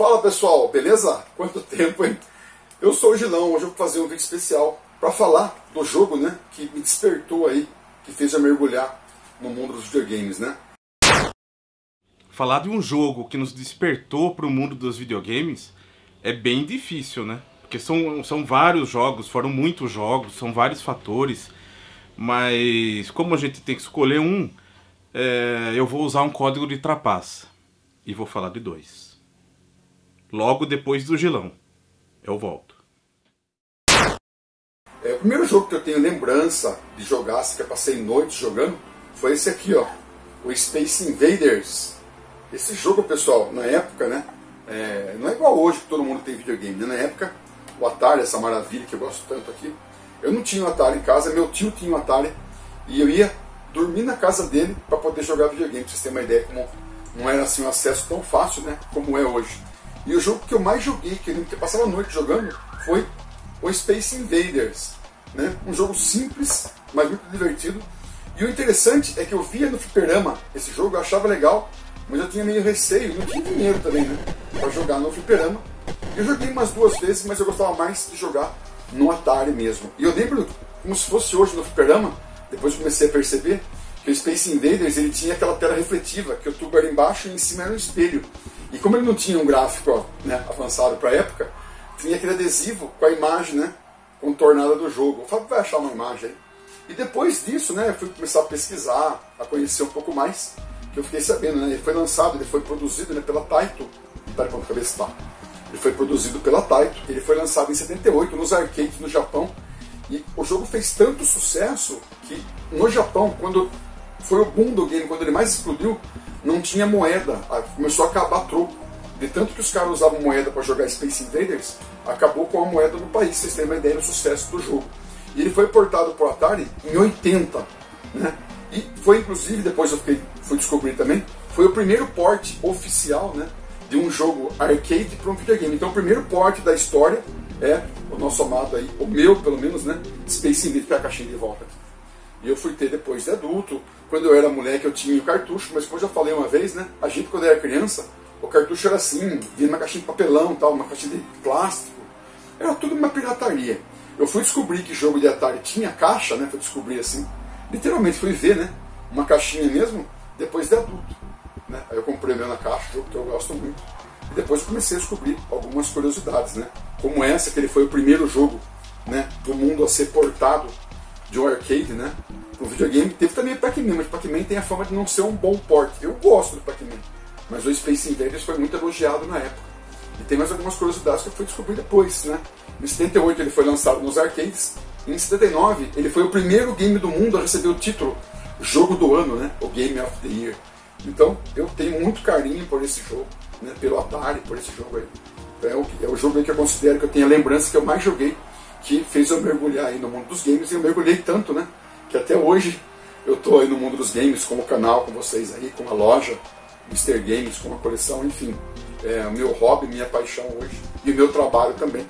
Fala pessoal, beleza? Quanto tempo, hein? Eu sou o Gilão, hoje eu vou fazer um vídeo especial para falar do jogo, né, que me despertou aí, que fez eu mergulhar no mundo dos videogames, né? Falar de um jogo que nos despertou para o mundo dos videogames é bem difícil, né? Porque são vários jogos, foram muitos jogos, são vários fatores, mas como a gente tem que escolher um, eu vou usar um código de trapaça e vou falar de dois. Logo depois do Gilão, eu volto. O primeiro jogo que eu tenho lembrança de jogar, assim, que eu passei noites jogando, foi esse aqui, ó, o Space Invaders. Esse jogo, pessoal, na época, né, não é igual hoje que todo mundo tem videogame, né? Na época, o Atari, essa maravilha que eu gosto tanto aqui, eu não tinha um Atari em casa, meu tio tinha um Atari, e eu ia dormir na casa dele para poder jogar videogame, pra vocês terem uma ideia, como não era assim um acesso tão fácil, né, como é hoje. E o jogo que eu mais joguei, que eu passava a noite jogando, foi o Space Invaders, né? Um jogo simples, mas muito divertido. E o interessante é que eu via no fliperama esse jogo, eu achava legal, mas eu tinha meio receio, não tinha dinheiro também, né, para jogar no fliperama. Eu joguei umas 2 vezes, mas eu gostava mais de jogar no Atari mesmo. E eu lembro, como se fosse hoje no fliperama, depois comecei a perceber que o Space Invaders ele tinha aquela tela refletiva, que o tubo era embaixo e em cima era um espelho. E como ele não tinha um gráfico, né, avançado para a época, tinha aquele adesivo com a imagem, né, contornada do jogo. O Fábio vai achar uma imagem aí. E depois disso, né, eu fui começar a pesquisar, a conhecer um pouco mais, que eu fiquei sabendo, né, ele foi lançado, ele foi produzido, né, pela Taito. Para quando a cabeça está. Ele foi produzido pela Taito, ele foi lançado em 78 nos arcades no Japão. E o jogo fez tanto sucesso que no Japão, quando foi o boom do game, quando ele mais explodiu, não tinha moeda, começou a acabar troco. De tanto que os caras usavam moeda para jogar Space Invaders, acabou com a moeda no país, vocês têm uma ideia do sucesso do jogo. E ele foi portado para o Atari em 80, né? E foi inclusive, depois eu fui descobrir também, foi o primeiro port oficial, né, de um jogo arcade para um videogame. Então o primeiro port da história é o nosso amado aí, o meu pelo menos, né, Space Invaders, que é a caixinha de volta aqui. E eu fui ter depois de adulto. Quando eu era moleque eu tinha o cartucho, mas como eu já falei uma vez, né, a gente quando era criança, o cartucho era assim, vinha uma caixinha de papelão, tal, uma caixinha de plástico, era tudo uma pirataria. Eu fui descobrir que jogo de Atari tinha caixa, né, fui descobrir assim, literalmente fui ver, né, uma caixinha mesmo, depois de adulto, né. Aí eu comprei o meu na caixa, jogo que eu gosto muito, e depois comecei a descobrir algumas curiosidades, né, como essa, que ele foi o primeiro jogo, né, do mundo a ser portado de um arcade, né, para um videogame. Teve também o Pac-Man, mas o Pac-Man tem a fama de não ser um bom port. Eu gosto do Pac-Man, mas o Space Invaders foi muito elogiado na época. E tem mais algumas curiosidades que eu fui descobrir depois, né. Em 78 ele foi lançado nos arcades, e em 79 ele foi o primeiro game do mundo a receber o título Jogo do Ano, né, o Game of the Year. Então eu tenho muito carinho por esse jogo, né, pelo Atari, por esse jogo aí. É o jogo aí que eu considero que eu tenho a lembrança que eu mais joguei, que fez eu mergulhar aí no mundo dos games, e eu mergulhei tanto, né, que até hoje eu estou aí no mundo dos games, com o canal, com vocês aí, com a loja Mr. Games, com a coleção, enfim. É o meu hobby, minha paixão hoje, e o meu trabalho também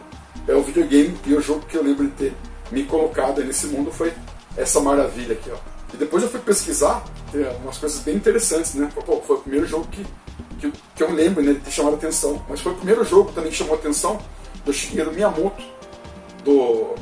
é o videogame. E o jogo que eu lembro de ter me colocado aí nesse mundo foi essa maravilha aqui, ó. E depois eu fui pesquisar, tem umas coisas bem interessantes, né. Pô, foi o primeiro jogo que eu lembro, né, de ter chamado a atenção, mas foi o primeiro jogo também que chamou a atenção do Shigeru Miyamoto, do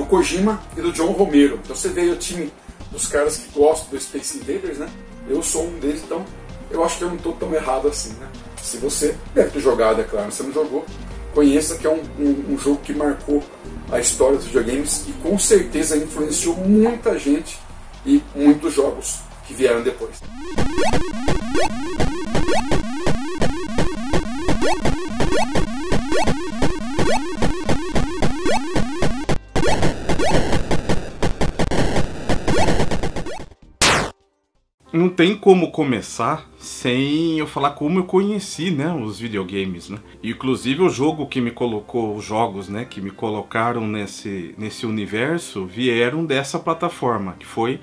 Kojima e do John Romero. Então você vê o time dos caras que gostam do Space Invaders, né? Eu sou um deles, então eu acho que eu não estou tão errado assim, né? Se você deve ter jogado, é claro, se você não jogou, conheça que é um jogo que marcou a história dos videogames e com certeza influenciou muita gente e muitos jogos que vieram depois. Não tem como começar sem eu falar como eu conheci, né, os videogames, né? E, inclusive o jogo que me colocou, os jogos, né, que me colocaram nesse universo vieram dessa plataforma, que foi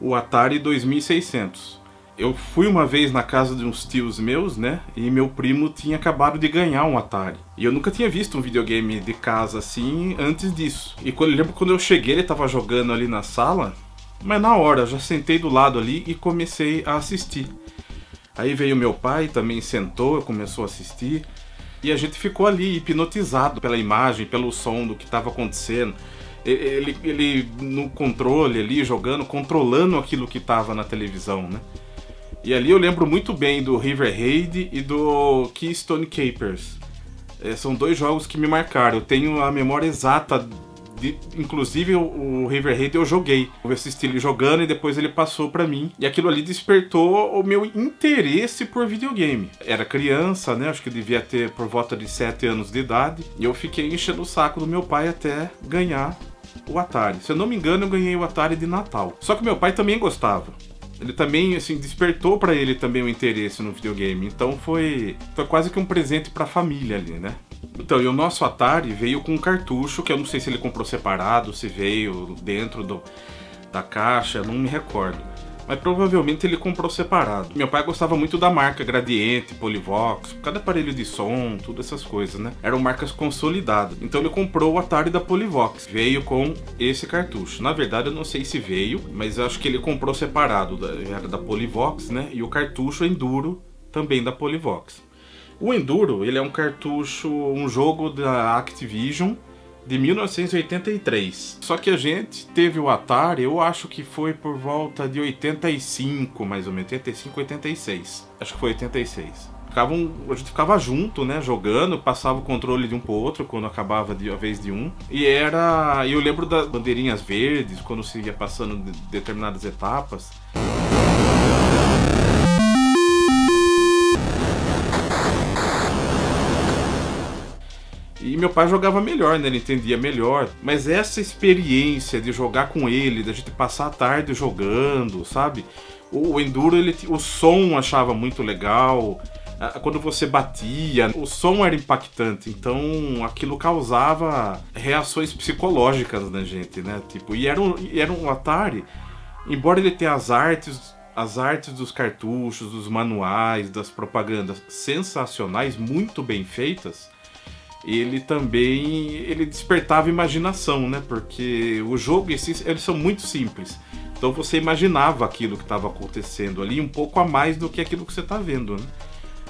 o Atari 2600. Eu fui uma vez na casa de uns tios meus, né, e meu primo tinha acabado de ganhar um Atari. E eu nunca tinha visto um videogame de casa assim antes disso. E eu lembro quando eu cheguei, ele estava jogando ali na sala. Mas na hora, eu já sentei do lado ali e comecei a assistir. Aí veio meu pai, também sentou, começou a assistir. E a gente ficou ali hipnotizado pela imagem, pelo som do que estava acontecendo. Ele no controle ali, jogando, controlando aquilo que estava na televisão, né? E ali eu lembro muito bem do River Raid e do Keystone Capers. São dois jogos que me marcaram. Eu tenho a memória exata inclusive o River Raid eu joguei. Eu assisti ele jogando e depois ele passou pra mim. E aquilo ali despertou o meu interesse por videogame. Era criança, né? Acho que eu devia ter por volta de 7 anos de idade. E eu fiquei enchendo o saco do meu pai até ganhar o Atari. Se eu não me engano, eu ganhei o Atari de Natal. Só que meu pai também gostava. Ele também, assim, despertou pra ele também o interesse no videogame. Então foi quase que um presente pra família ali, né? Então, e o nosso Atari veio com um cartucho, que eu não sei se ele comprou separado, se veio dentro da caixa, não me recordo. Mas provavelmente ele comprou separado. Meu pai gostava muito da marca Gradiente, Polivox, cada aparelho de som, todas essas coisas, né? Eram marcas consolidadas. Então ele comprou o Atari da Polivox. Veio com esse cartucho. Na verdade eu não sei se veio, mas eu acho que ele comprou separado. Era da Polivox, né? E o cartucho Enduro também da Polivox. O Enduro, ele é um cartucho, um jogo da Activision de 1983. Só que a gente teve o Atari, eu acho que foi por volta de 85, mais ou menos, 85, 86. Acho que foi 86. A gente ficava junto, né, jogando, passava o controle de um pro outro quando acabava a vez de um. E eu lembro das bandeirinhas verdes, quando se ia passando de determinadas etapas. E meu pai jogava melhor, né? Ele entendia melhor. Mas essa experiência de jogar com ele, da gente passar a tarde jogando, sabe? O Enduro, o som achava muito legal. Quando você batia, o som era impactante. Então aquilo causava reações psicológicas na gente, né? Tipo, e era um Atari, embora ele tenha as artes dos cartuchos, dos manuais, das propagandas sensacionais, muito bem feitas, ele despertava imaginação, né? Porque o jogo, eles são muito simples. Então você imaginava aquilo que estava acontecendo ali um pouco a mais do que aquilo que você está vendo, né?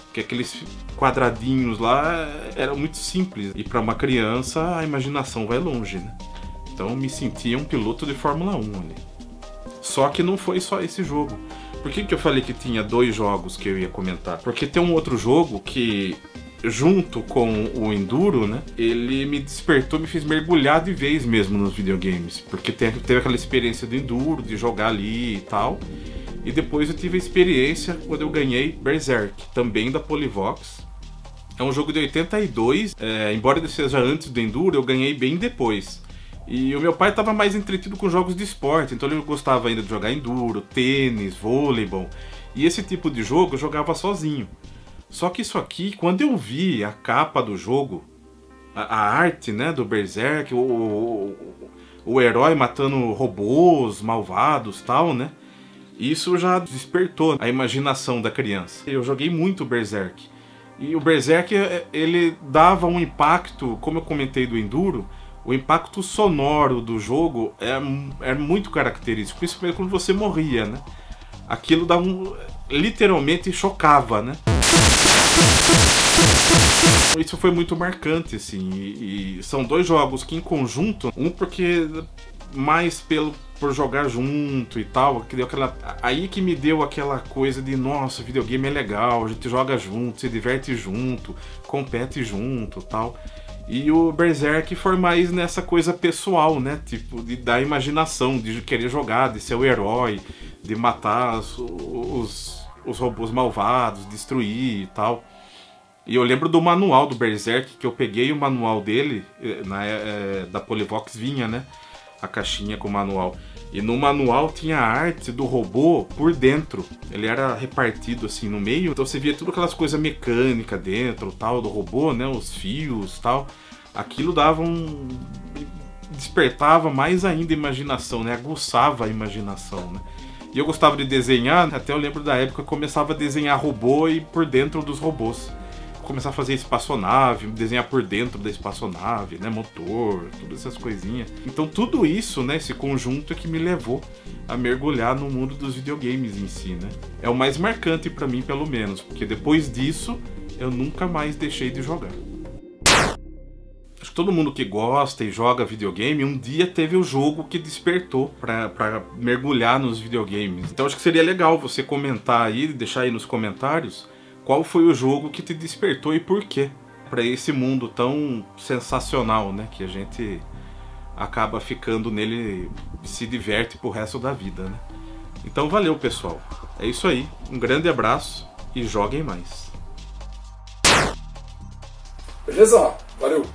Porque aqueles quadradinhos lá eram muito simples. E para uma criança a imaginação vai longe, né? Então eu me sentia um piloto de Fórmula 1 ali. Só que não foi só esse jogo. Por que eu falei que tinha 2 jogos que eu ia comentar? Porque tem um outro jogo que, junto com o Enduro, né, ele me despertou, me fez mergulhar de vez mesmo nos videogames, porque teve aquela experiência do Enduro, de jogar ali e tal, e depois eu tive a experiência quando eu ganhei Berserk, também da Polivox. É um jogo de 82, embora ele seja antes do Enduro, eu ganhei bem depois. E o meu pai estava mais entretido com jogos de esporte, então ele gostava ainda de jogar Enduro, tênis, vôleibol, e esse tipo de jogo eu jogava sozinho. Só que isso aqui, quando eu vi a capa do jogo, a arte, né, do Berserk, o herói matando robôs malvados e tal, né? Isso já despertou a imaginação da criança. Eu joguei muito Berserk. E o Berserk, ele dava um impacto, como eu comentei do Enduro, o impacto sonoro do jogo é muito característico, principalmente quando você morria, né? Aquilo dava literalmente chocava, né? Isso foi muito marcante, assim, e são 2 jogos que em conjunto, um porque mais por jogar junto e tal, que deu aí que me deu aquela coisa de, nossa, videogame é legal, a gente joga junto, se diverte junto, compete junto, tal. E o Berserk foi mais nessa coisa pessoal, né? Tipo, da imaginação, de querer jogar, de ser o herói, de matar os robôs malvados, destruir e tal. E eu lembro do manual do Berserk, que eu peguei o manual dele, da Polivox vinha, né? A caixinha com o manual. E no manual tinha a arte do robô por dentro. Ele era repartido assim no meio, então você via tudo aquelas coisas mecânicas dentro, tal, do robô, né? Os fios, tal. Aquilo despertava mais ainda a imaginação, né? Aguçava a imaginação, né? E eu gostava de desenhar, até eu lembro da época que eu começava a desenhar robô e por dentro dos robôs. Começar a fazer espaçonave, desenhar por dentro da espaçonave, né, motor, todas essas coisinhas. Então tudo isso, né, esse conjunto é que me levou a mergulhar no mundo dos videogames em si, né. É o mais marcante pra mim, pelo menos, porque depois disso eu nunca mais deixei de jogar. Acho que todo mundo que gosta e joga videogame, um dia teve o jogo que despertou pra mergulhar nos videogames. Então acho que seria legal você comentar aí, deixar aí nos comentários qual foi o jogo que te despertou e por quê. Pra esse mundo tão sensacional, né? Que a gente acaba ficando nele e se diverte pro resto da vida, né? Então valeu, pessoal. É isso aí. Um grande abraço e joguem mais. Beleza? Valeu!